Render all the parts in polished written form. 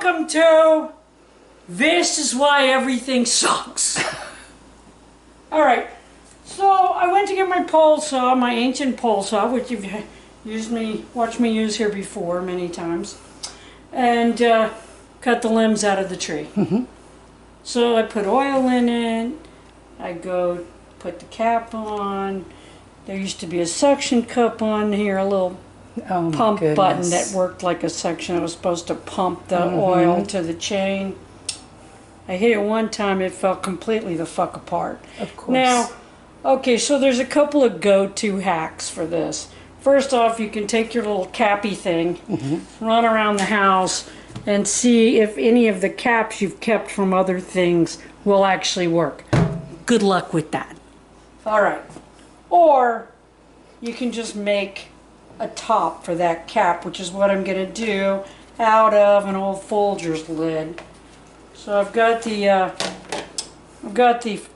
Welcome to This Is Why Everything Sucks. Alright, so I went to get my pole saw, my ancient pole saw, which you've watched me use here before many times, and cut the limbs out of the tree. Mm-hmm. So I put oil in it, I go put the cap on. There used to be a suction cup on here, a little pump button that worked like a suction. It was supposed to pump the oil to the chain. I hit it one time, it fell completely the fuck apart. Of course. Now, okay, so there's a couple of go-to hacks for this. First off, you can take your little cappy thing, run around the house, and see if any of the caps you've kept from other things will actually work. Good luck with that. All right. Or you can just make a top for that cap, which is what I'm going to do out of an old Folgers lid. So I've got the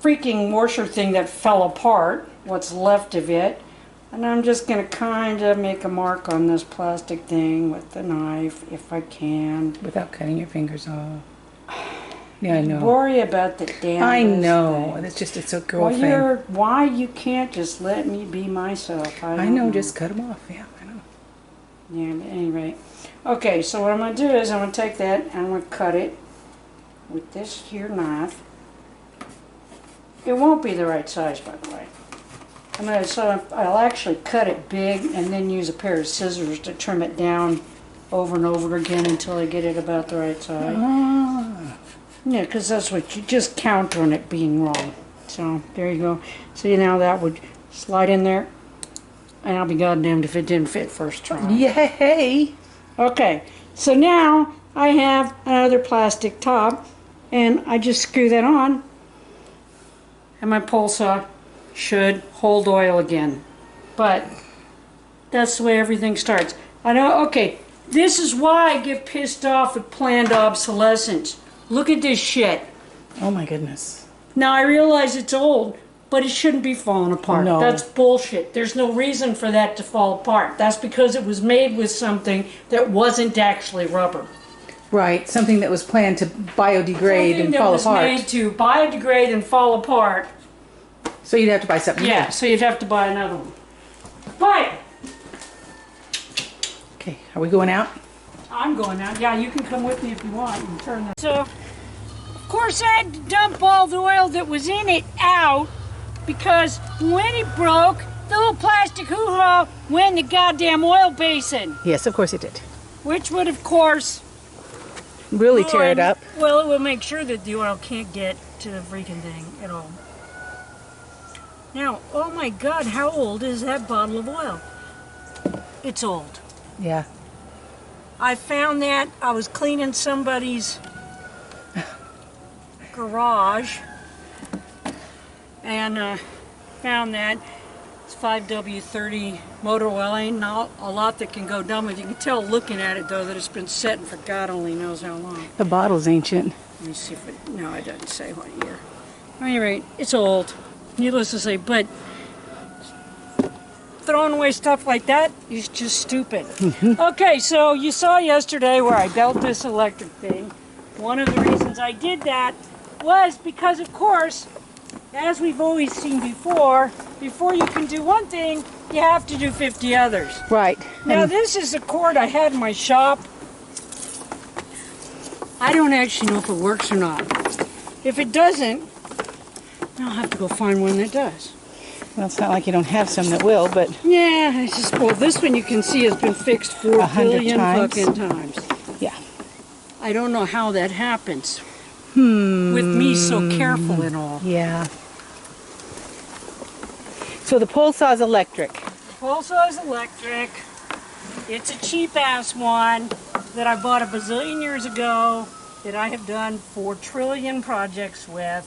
freaking washer thing that fell apart, what's left of it, and I'm just going to kind of make a mark on this plastic thing with the knife, if I can. Without cutting your fingers off. Yeah, I know. Worry about the damn I know. thing. It's a girl thing. Why you can't just let me be myself? I know, just cut them off. Yeah, I know. Yeah, but anyway. Okay, so what I'm going to do is I'm going to take that and I'm going to cut it with this here knife. It won't be the right size, by the way. So I'll actually cut it big and then use a pair of scissors to trim it down over and over again until I get it about the right size. Ah. Yeah, because that's what you just count on it being wrong. So there you go. See, now that would slide in there, and I'll be goddamned if it didn't fit first try. Yay! Okay, so now I have another plastic top, and I just screw that on, and my pole saw should hold oil again. But that's the way everything starts. I know. Okay, this is why I get pissed off at planned obsolescence. Look at this shit. Oh my goodness. Now I realize it's old, but it shouldn't be falling apart. No. That's bullshit. There's no reason for that to fall apart. That's because it was made with something that wasn't actually rubber. Right, something that was planned to biodegrade and fall apart. Something that was made to biodegrade and fall apart. So you'd have to buy something new. Yeah, so you'd have to buy another one. But Okay, are we going out? I'm going out. Yeah, you can come with me if you want and turn that. So, of course, I had to dump all the oil that was in it out because when it broke, the little plastic hoo-ha went in the goddamn oil basin. Yes, of course it did. Which would, of course, Really tear it up. Well, it will make sure that the oil can't get to the freaking thing at all. Now, oh my God, how old is that bottle of oil? It's old. Yeah. I found that I was cleaning somebody's garage and found that it's 5W30 motor oil. Ain't not a lot that can go done with. You can tell looking at it though that it's been setting for God only knows how long. The bottle's ancient. Let me see if it, no, it doesn't say what year. At any rate, it's old, needless to say, but throwing away stuff like that is just stupid. Okay, so you saw yesterday where I built this electric thing. One of the reasons I did that was because, of course, as we've always seen before you can do one thing, you have to do 50 others. Right. Now this is a cord I had in my shop. I don't actually know if it works or not. If it doesn't, I'll have to go find one that does. Well, it's not like you don't have some that will, but... Yeah, it's just, well, this one you can see has been fixed 4 billion fucking times. Yeah. I don't know how that happens. With me so careful and all. Yeah. So the pole saw is electric. The pole saw is electric. It's a cheap-ass one that I bought a bazillion years ago that I have done 4 trillion projects with.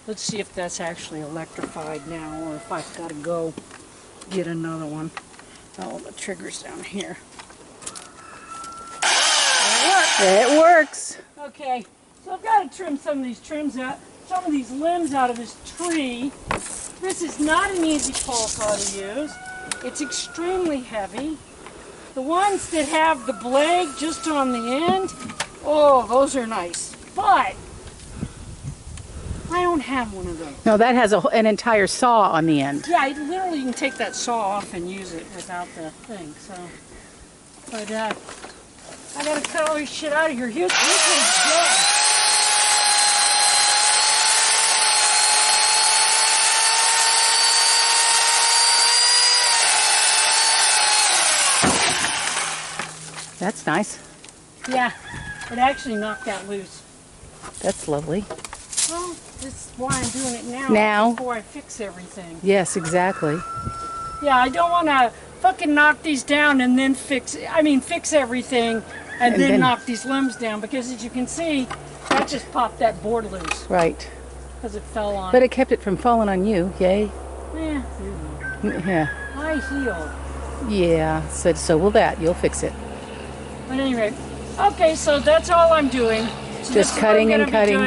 Let's see if that's actually electrified now or if I've got to go get another one. Oh, the trigger's down here. It works. Okay, so I've got to trim some of these limbs out of this tree. This is not an easy pole saw to use. It's extremely heavy. The ones that have the blade just on the end, oh, those are nice. But I don't have one of those. No, that has an entire saw on the end. Yeah, literally you can take that saw off and use it without the thing. So, but I gotta cut all this shit out of here. Here's one's dead. That's nice. Yeah, it actually knocked that loose. That's lovely. Well, that's why I'm doing it Now? before I fix everything. Yes, exactly. Yeah, I don't want to fucking knock these down and then fix everything and then knock these limbs down, because as you can see, that just popped that board loose Right. because it fell on. But it kept it from falling on you. Yay. Yeah, Yeah. I healed. Yeah. So will that. You'll fix it. But anyway, okay, so that's all I'm doing. So Just cutting and cutting.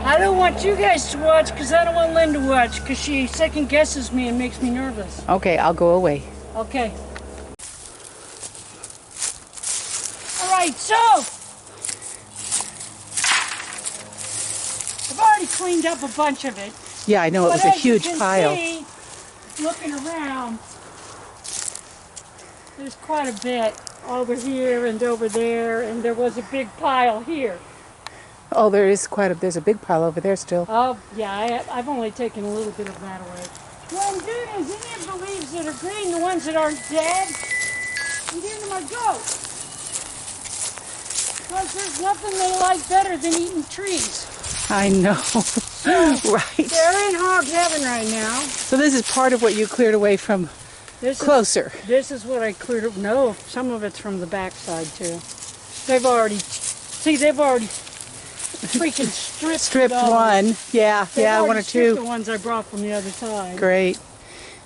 I don't want you guys to watch because I don't want Lynn to watch because she second guesses me and makes me nervous. Okay, I'll go away. Okay. All right, so I've already cleaned up a bunch of it. Yeah, I know, it was a huge pile. See, looking around, there's quite a bit over here and over there, and there was a big pile here. Oh, there's a big pile over there still. Oh, yeah, I've only taken a little bit of that away. Well, I'm doing is any of the leaves that are green, the ones that aren't dead, I'm giving them a goat. Because there's nothing they like better than eating trees. I know. Right. They're in hog heaven right now. So this is part of what you cleared away from closer. This is what I cleared up. No, some of it's from the backside too. They've already freaking stripped one. Yeah, one or two. The ones I brought from the other side. Great.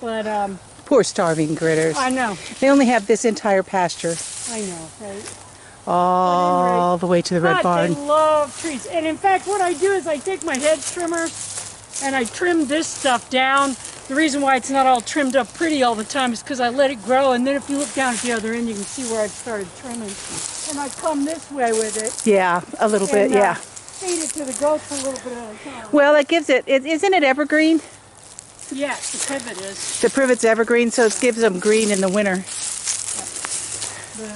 But Poor starving critters. I know. They only have this entire pasture. I know, right? All the way to the red barn. They love trees. And in fact, what I do is I take my hedge trimmer and I trim this stuff down. The reason why it's not all trimmed up pretty all the time is because I let it grow, and then if you look down at the other end, you can see where I've started trimming. And I come this way with it. Yeah, a little bit, yeah. Feed it to the goats a little bit at a time. Well, it gives isn't it evergreen? Yes, the privet is. The privet's evergreen, so it gives them green in the winter. But,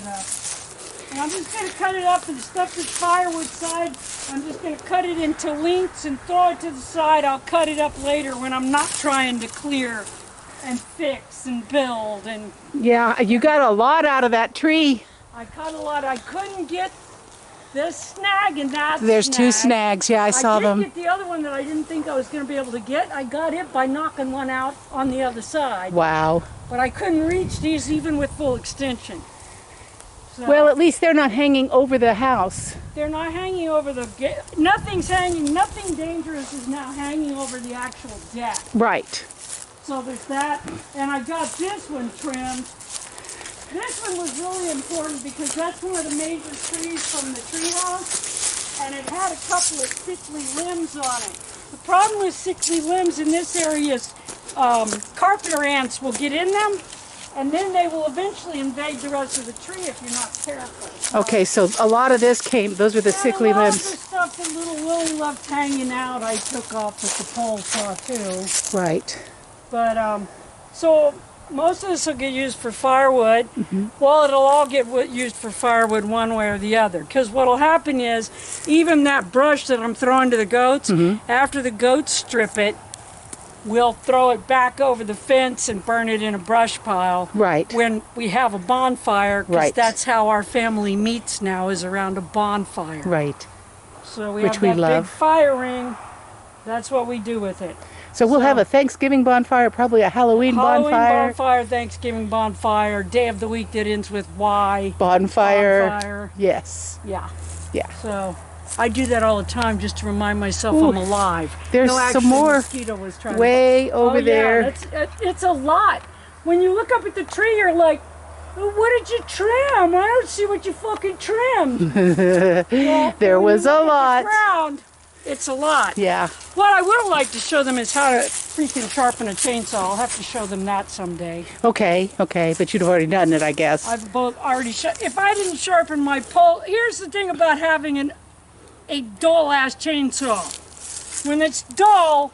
and I'm just going to cut it up, and the stuff that's firewood side, I'm just going to cut it into lengths and throw it to the side. I'll cut it up later when I'm not trying to clear and fix and build. And yeah, you got a lot out of that tree. I cut a lot. I couldn't get this snag and that There's snag. two snags, yeah, I saw them. I did get the other one that I didn't think I was going to be able to get. I got it by knocking one out on the other side. Wow. But I couldn't reach these even with full extension. So Well, at least they're not hanging over the house. they're not hanging over the nothing's hanging, nothing dangerous is now hanging over the actual deck. Right. So there's that, and I got this one trimmed. This one was really important because that's one of the major trees from the treehouse, and it had a couple of sickly limbs on it. The problem with sickly limbs in this area is carpenter ants will get in them, and then they will eventually invade the rest of the tree if you're not careful. Okay, so a lot of this those were the sickly And a lot of limbs. the stuff that little Willie left hanging out, I took off with the pole saw too. Right. But, so most of this will get used for firewood. Well, it'll all get used for firewood one way or the other. Because what'll happen is, even that brush that I'm throwing to the goats, after the goats strip it, we'll throw it back over the fence and burn it in a brush pile. Right. When we have a bonfire, because Right. that's how our family meets now, is around a bonfire. Right. So we Which have we that love. big fire ring. That's what we do with it. So we'll have a Thanksgiving bonfire, probably a Halloween bonfire, Thanksgiving bonfire, day of the week that ends with Y. Bonfire. Yes. Yeah. Yeah. So I do that all the time just to remind myself I'm alive. There's no, some more mosquito was trying way over there. Yeah, it's a lot. When you look up at the tree, you're like, what did you trim? I don't see what you fucking trimmed. Well, There when was you a look at lot. the ground, It's a lot. Yeah. What I would like to show them is how to freaking sharpen a chainsaw. I'll have to show them that someday. Okay, but you'd already done it, I guess. I've both already if I didn't sharpen my pole, here's the thing about having a dull ass chainsaw. When it's dull,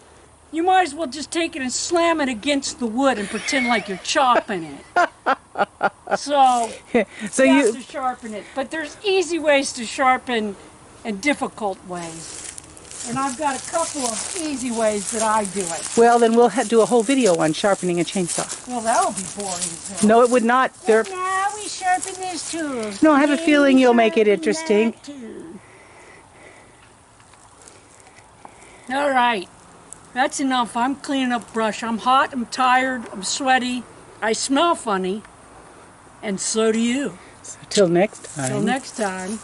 you might as well just take it and slam it against the wood and pretend like you're chopping it. So you have to sharpen it. But there's easy ways to sharpen and difficult ways. And I've got a couple of easy ways that I do it. Well, then we'll do a whole video on sharpening a chainsaw. Well, that would be boring as hell. No, it would not. And now we sharpen these tools. No, I have a feeling you'll make it interesting. All right. That's enough. I'm cleaning up brush. I'm hot, I'm tired, I'm sweaty. I smell funny. And so do you. So, till next time. Till next time.